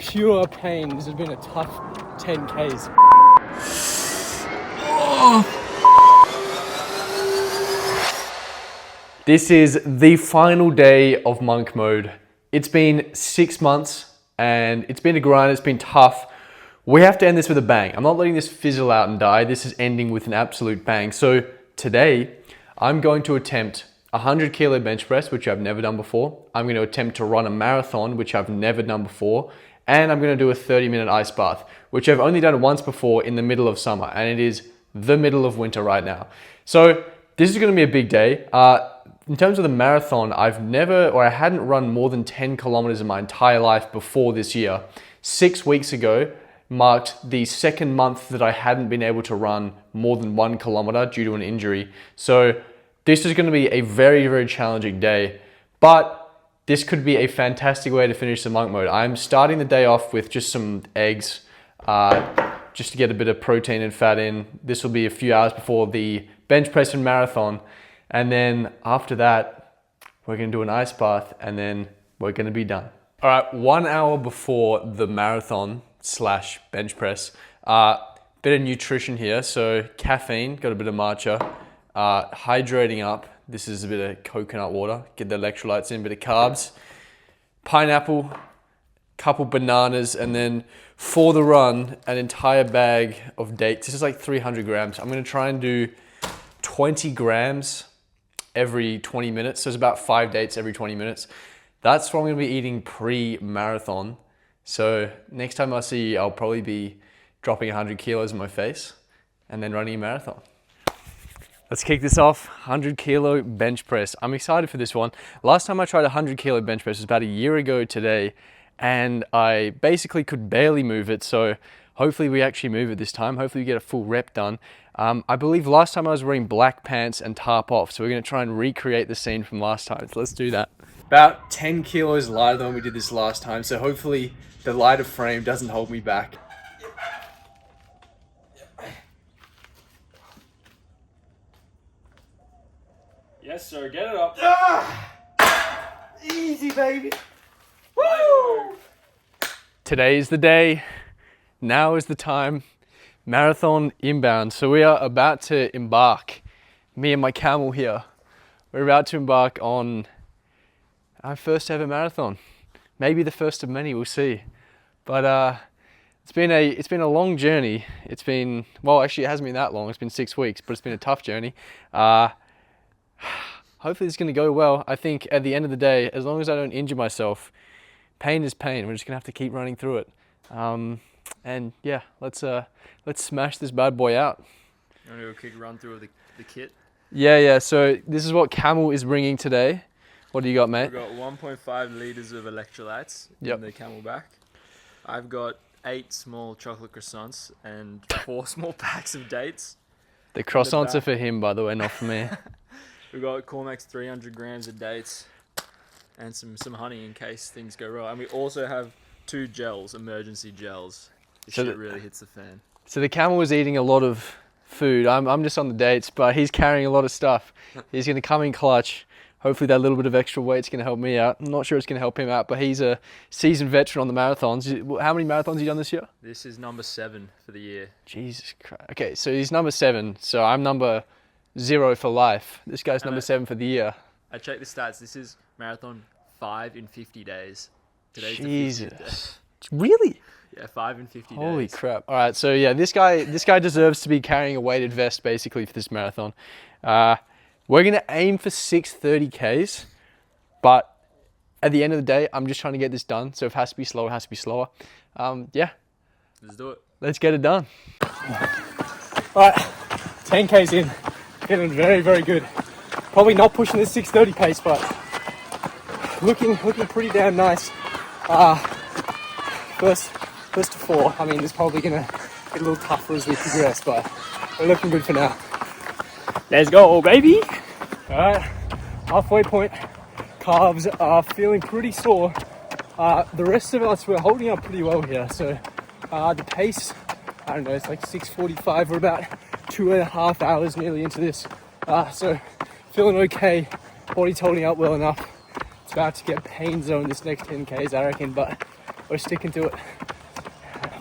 pure pain. This has been a tough 10Ks. This is the final day of monk mode. It's been 6 months and it's been a grind, it's been tough. We have to end this with a bang. I'm not letting this fizzle out and die. This is ending with an absolute bang. So today, I'm going to attempt a 100 kilo bench press, which I've never done before. I'm going to attempt to run a marathon, which I've never done before. And I'm going to do a 30-minute ice bath, which I've only done once before in the middle of summer. And it is the middle of winter right now. So this is going to be a big day. In terms of the marathon, I hadn't run more than 10 kilometers in my entire life before this year. 6 weeks ago marked the second month that I hadn't been able to run more than 1 kilometer due to an injury. So this is going to be a very, very challenging day, but this could be a fantastic way to finish the monk mode. I'm starting the day off with just some eggs, just to get a bit of protein and fat in. This will be a few hours before the bench press and marathon. And then after that, we're going to do an ice bath and then we're going to be done. All right, 1 hour before the marathon / bench press, bit of nutrition here. So caffeine, got a bit of matcha, hydrating up. This is a bit of coconut water, get the electrolytes in, bit of carbs, pineapple, couple bananas, and then for the run, an entire bag of dates. This is like 300 grams. I'm going to try and do 20 grams every 20 minutes. So it's about 5 dates every 20 minutes. That's what I'm going to be eating pre-marathon. So next time I see you, I'll probably be dropping 100 kilos in my face and then running a marathon. Let's kick this off. 100 kilo bench press. I'm excited for this one. Last time I tried a 100 kilo bench press was about a year ago today, and I basically could barely move it. So hopefully we actually move it this time. Hopefully we get a full rep done. I believe last time I was wearing black pants and tarp off, so we're going to try and recreate the scene from last time. So let's do that. About 10 kilos lighter than we did this last time, so hopefully the lighter frame doesn't hold me back. Yes, sir. Get it up. Easy, baby. Woo! Today is the day. Now is the time. Marathon inbound. So we are about to embark, me and my camel here. We're about to embark on our first ever marathon. Maybe the first of many, we'll see. But it's been a long journey. It's been, well, actually it hasn't been that long. It's been 6 weeks, but it's been a tough journey. Hopefully it's going to go well. I think at the end of the day, as long as I don't injure myself, pain is pain. We're just going to have to keep running through it. And yeah, let's smash this bad boy out. You want to do a quick run through of the kit? Yeah. So this is what Camel is bringing today. What do you got, mate? We've got 1.5 liters of electrolytes in the Camelback. I've got 8 small chocolate croissants and 4 small packs of dates. The croissants are for him, by the way, not for me. We've got Cormac's 300 grams of dates and some honey in case things go wrong. And we also have 2 gels, emergency gels. This shit really hits the fan. So the camel was eating a lot of food. I'm just on the dates, but he's carrying a lot of stuff. He's going to come in clutch. Hopefully that little bit of extra weight's going to help me out. I'm not sure it's going to help him out, but he's a seasoned veteran on the marathons. How many marathons have you done this year? This is number 7 for the year. Jesus Christ. Okay, so he's number 7. So I'm number 0 for life. This guy's number 7 for the year. I checked the stats. This is marathon 5 in 50 days. Today's Jesus. the 50th day. Really? Yeah, 5 in 50 days. Holy crap. All right, so yeah, this guy deserves to be carrying a weighted vest basically for this marathon. We're going to aim for 6:30 Ks, but at the end of the day, I'm just trying to get this done. So if it has to be slower, it has to be slower. Yeah. Let's do it. Let's get it done. All right, 10 Ks in. Feeling very, very good. Probably not pushing the 6:30 pace, but looking pretty damn nice. First to 4. I mean, it's probably going to get a little tougher as we progress, but we're looking good for now. Let's go, baby. All right, halfway point. Calves are feeling pretty sore. The rest of us, we're holding up pretty well here. So the pace, I don't know, it's like 6:45. We're about 2.5 hours nearly into this. So feeling okay. Body's holding up well enough. It's about to get pain zone this next 10 Ks, I reckon, but we're we're sticking to it.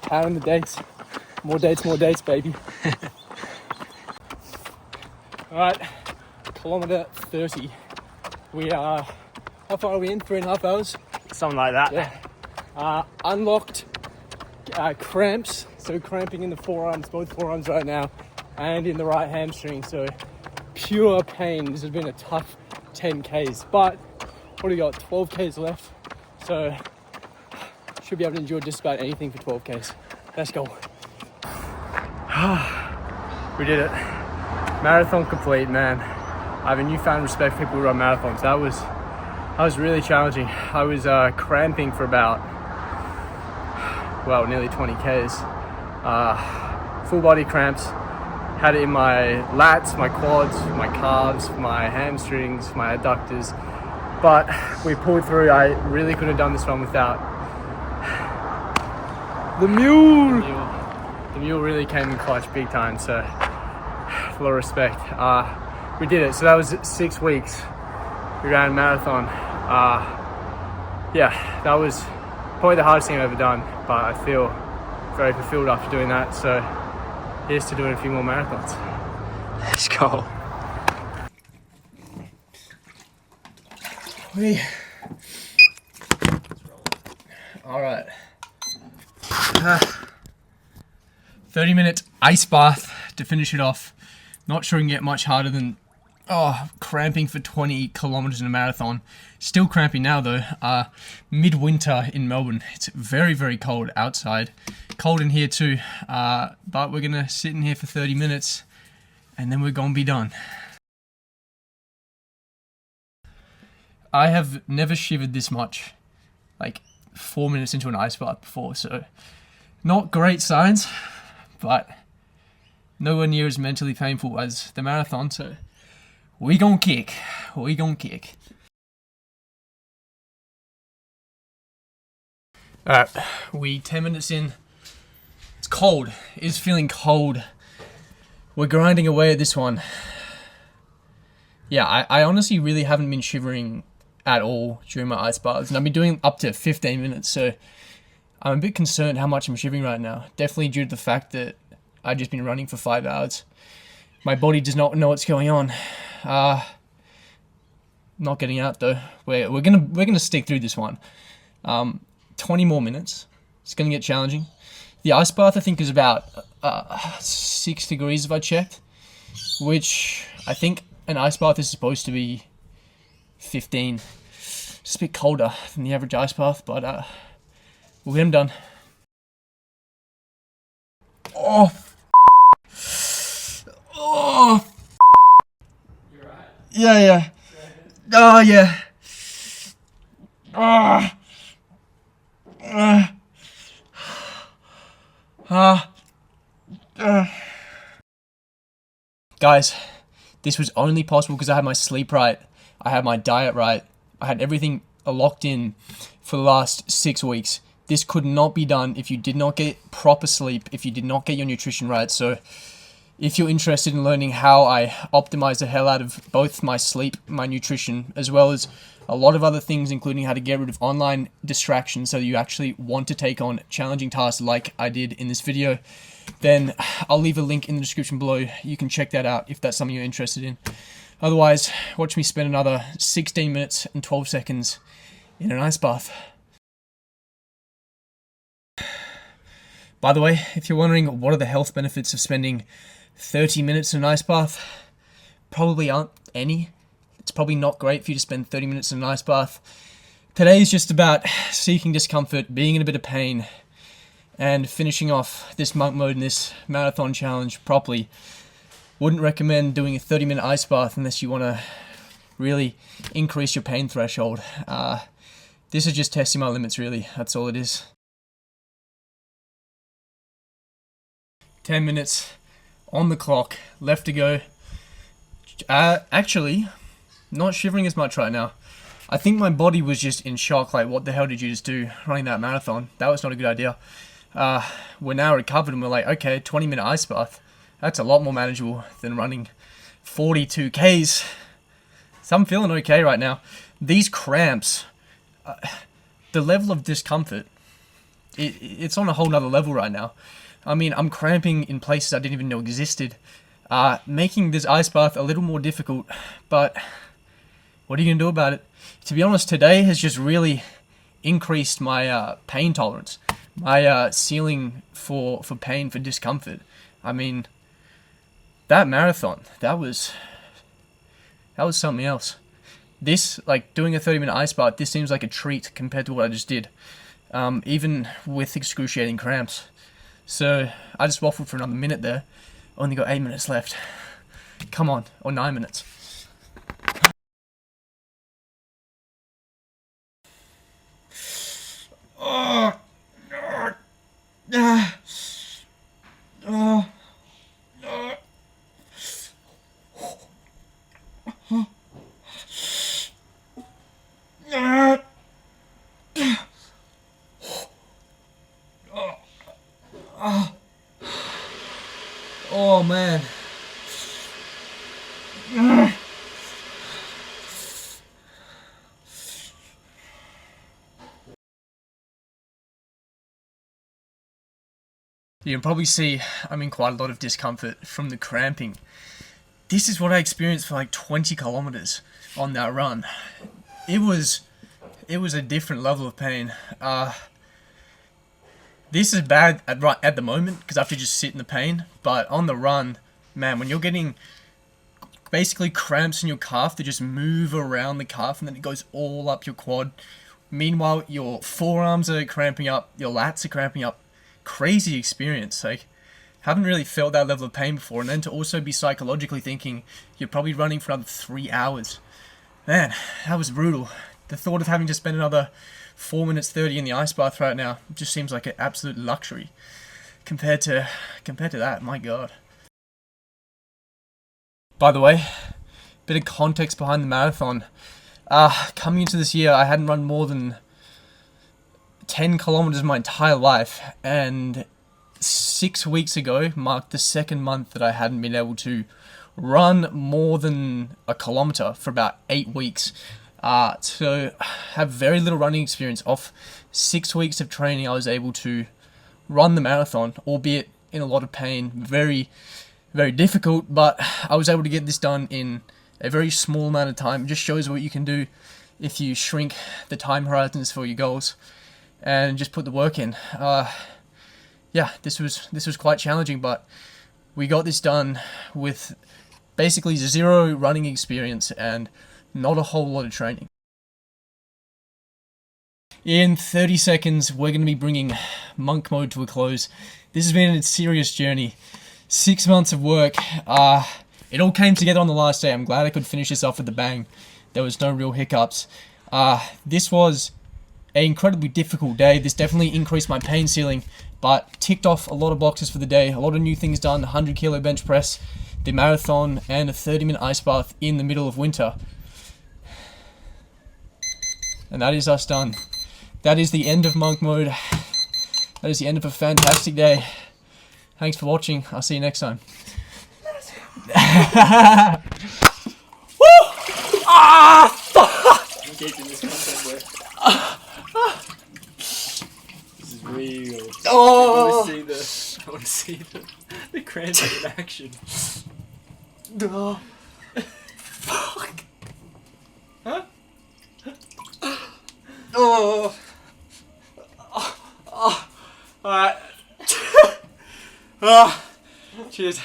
Pounding the dates. More dates, baby. Alright, kilometre 30. We are, how far are we in? 3.5 hours? Something like that. Yeah. Unlocked cramps, so cramping in the forearms, both forearms right now, and in the right hamstring, so pure pain. This has been a tough 10 Ks, but what do we got? 12 Ks left, so should be able to endure just about anything for 12 Ks. Let's go. We did it. Marathon complete, man. I have a newfound respect for people who run marathons. That was really challenging. I was cramping for about, well, nearly 20 Ks. Full body cramps. Had it in my lats, my quads, my calves, my hamstrings, my adductors. But we pulled through. I really couldn't have done this one without the mule. The mule really came in clutch big time, so a lot of respect. We did it. So that was 6 weeks. We ran a marathon. Yeah, that was probably the hardest thing I've ever done, but I feel very fulfilled after doing that. So here's to doing a few more marathons. Let's go. All right. 30-minute ice bath to finish it off. Not sure it can get much harder than cramping for 20 kilometers in a marathon. Still cramping now though. Midwinter in Melbourne. It's very, very cold outside. Cold in here too. But we're gonna sit in here for 30 minutes and then we're gonna be done. I have never shivered this much, like 4 minutes into an ice bath before, so not great signs, but nowhere near as mentally painful as the marathon, so we gon' kick. Alright, we 10 minutes in. It's cold. It is feeling cold. We're grinding away at this one. Yeah, I honestly really haven't been shivering at all during my ice baths, and I've been doing up to 15 minutes, so I'm a bit concerned how much I'm shivering right now. Definitely due to the fact that I've just been running for 5 hours. My body does not know what's going on. Not getting out though. We're gonna stick through this one. 20 more minutes. It's gonna get challenging. The ice bath I think is about 6 degrees if I checked, which I think an ice bath is supposed to be 15. Just a bit colder than the average ice bath, but we'll get them done. Oh. You're right. Yeah. Oh yeah. Guys, this was only possible because I had my sleep right, I had my diet right, I had everything locked in for the last 6 weeks. This could not be done if you did not get proper sleep, if you did not get your nutrition right. So if you're interested in learning how I optimize the hell out of both my sleep, my nutrition, as well as a lot of other things, including how to get rid of online distractions so you actually want to take on challenging tasks like I did in this video, then I'll leave a link in the description below. You can check that out if that's something you're interested in. Otherwise, watch me spend another 16 minutes and 12 seconds in an ice bath. By the way, if you're wondering what are the health benefits of spending 30 minutes in an ice bath, probably aren't any. It's probably not great for you to spend 30 minutes in an ice bath. Today is just about seeking discomfort, being in a bit of pain, and finishing off this monk mode and this marathon challenge properly. Wouldn't recommend doing a 30-minute ice bath unless you want to really increase your pain threshold. This is just testing my limits, really. That's all it is. 10 minutes on the clock, left to go. Actually, not shivering as much right now. I think my body was just in shock, like what the hell did you just do running that marathon? That was not a good idea. We're now recovered and we're like, okay, 20-minute ice bath. That's a lot more manageable than running 42 Ks. So I'm feeling okay right now. These cramps, the level of discomfort it's on a whole nother level right now. I mean, I'm cramping in places I didn't even know existed, making this ice bath a little more difficult, but what are you going to do about it? To be honest, today has just really increased my pain tolerance, my ceiling for pain, for discomfort. I mean, that marathon, that was something else. This, like, doing a 30-minute ice bath, this seems like a treat compared to what I just did, even with excruciating cramps. So I just waffled for another minute there. Only got 8 minutes left. Come on, or 9 minutes. Oh, oh man. You can probably see I'm in quite a lot of discomfort from the cramping. This is what I experienced for like 20 kilometers on that run. It was a different level of pain. This is bad at the moment because I have to just sit in the pain. But on the run, man, when you're getting basically cramps in your calf that just move around the calf and then it goes all up your quad. Meanwhile, your forearms are cramping up, your lats are cramping up. Crazy experience. Like, haven't really felt that level of pain before, and then to also be psychologically thinking you're probably running for another 3 hours. Man, that was brutal. The thought of having to spend another 4 minutes 30 in the ice bath right now just seems like an absolute luxury compared to that. My God. By the way, bit of context behind the marathon. Coming into this year, I hadn't run more than 10 kilometers my entire life, and 6 weeks ago marked the second month that I hadn't been able to run more than a kilometer for about 8 weeks. So have very little running experience. Off 6 weeks of training, I was able to run the marathon, albeit in a lot of pain, very, very difficult, but I was able to get this done in a very small amount of time. It just shows what you can do if you shrink the time horizons for your goals and just put the work in. Yeah, this was quite challenging, but we got this done with basically zero running experience and not a whole lot of training. In 30 seconds, we're going to be bringing monk mode to a close. This has been a serious journey. 6 months of work. It all came together on the last day. I'm glad I could finish this off with a bang. There was no real hiccups. This was an incredibly difficult day. This definitely increased my pain ceiling, but ticked off a lot of boxes for the day. A lot of new things done, 100 kilo bench press, the marathon, and a 30-minute ice bath in the middle of winter. And that is us done. That is the end of monk mode. That is the end of a fantastic day. Thanks for watching. I'll see you next time. Woo! I'm keeping this content, bro. This is real. Oh! I want to see the cramping in action. Oh. Fuck. Huh? Oh. Alright. Cheers.